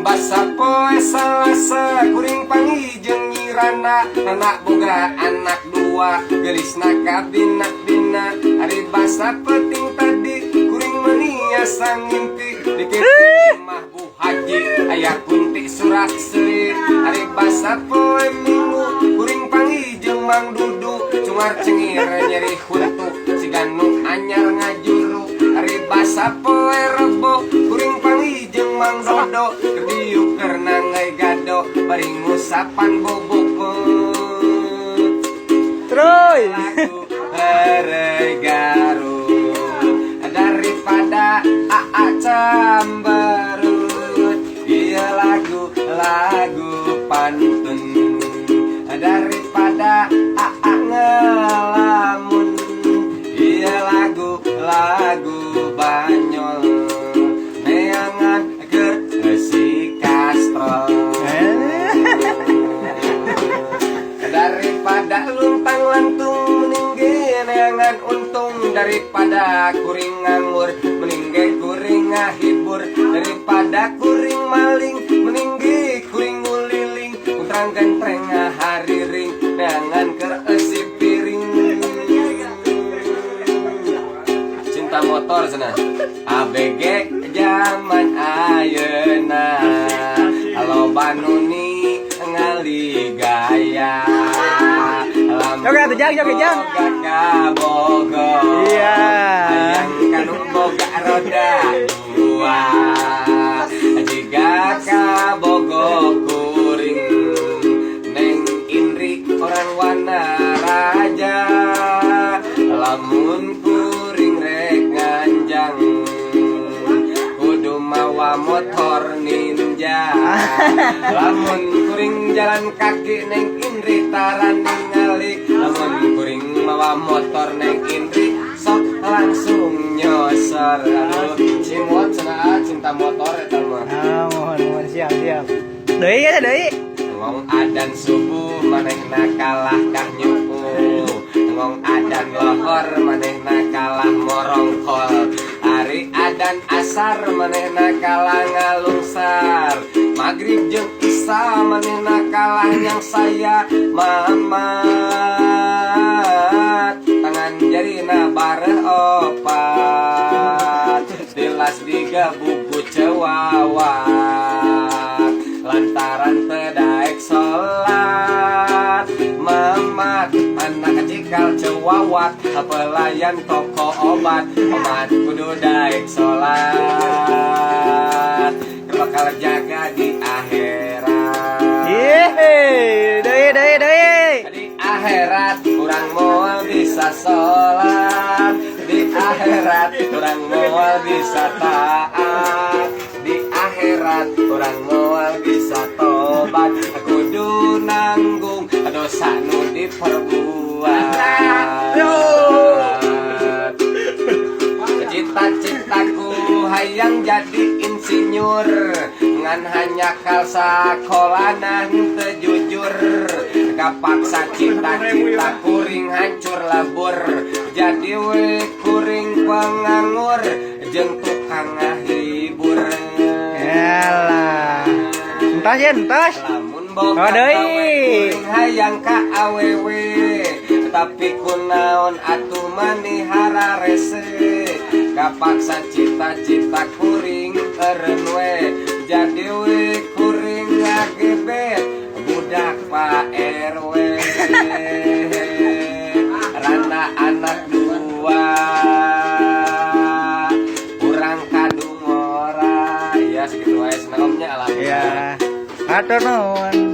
basa poe salasa kuring pangijeng nyirana anak boga anak dua gelisna kabina-bina ari basa peting tadi kuring meniasa ngimpi dikit mah Bu Haji aya kunti surak seri ari basa poe minggu kuring pangijeng Mang Dudu cungar cengir nyeri huntu siganung anyar ngajuru ari basa poe Rebo kuring pangijeng Mang Dodo kediuk karena ngai gado bari ngusapan bobokut Troy lagu Herei Garut daripada Aa Cambarut iya lagu pantun daripada Aa ngelamun iya lagu Banyol neangan ke si Kastrol daripada luntang lantung meninggi neangan untung daripada kuring nganggur meninggi kuring ngahibur daripada kuring maling meninggi kuring nguliling putrang gentreng ngahariring neangan keesi piring cinta motor sana ABG zaman ayeuna halo Banuni ngali gaya joget jang Bogor iya hayang kanu boga roda dua jika ka Bogor kuring neng Indri orang wana raja lamun kuring rek nganjang kudu mawa motor ninja lamun kuring jalan kaki neng Indri taran ningali lamun kuring mawa motor neng Indri sok langsung nyosor aduh cimot cenah cinta motor eta mah mohon siap deui ya deui ngong adan subuh manehna kalah kah nyupu ngong adan lohor manehna kalah morongkol hari adan asar manehna kalah ngalungsar magrib jeung isya manehna kalah yang saya mamat tangan jarina bareh opat tilas digabugu cewawat lantaran tedaek sholat mamat anak cikal cewawat pelayan toko obat kudu daek sholat bakal jaga di akhirat di akhirat kurang moal bisa sholat di akhirat kurang moal bisa taat di akhirat kurang moal bisa tobat kudu nanggung dosa nu diperbuat cita-citaku hayang jadi insinyur ngan hanya kal sakolana teu jujur kapaksa cita-cita kuring hancur labur jadi we kuring penganggur jeung tukang ngahibur yalah entas lamun boga kuring hayang ka awewe tapi kunaon atuh manihara rese kapaksa cita-cita kuring eureun we jadi we kuring ngagebet budak Pak RW rana anak dua kurang kadung ora ya segitu wae senaomnya alhamdulillah ya atur nuhun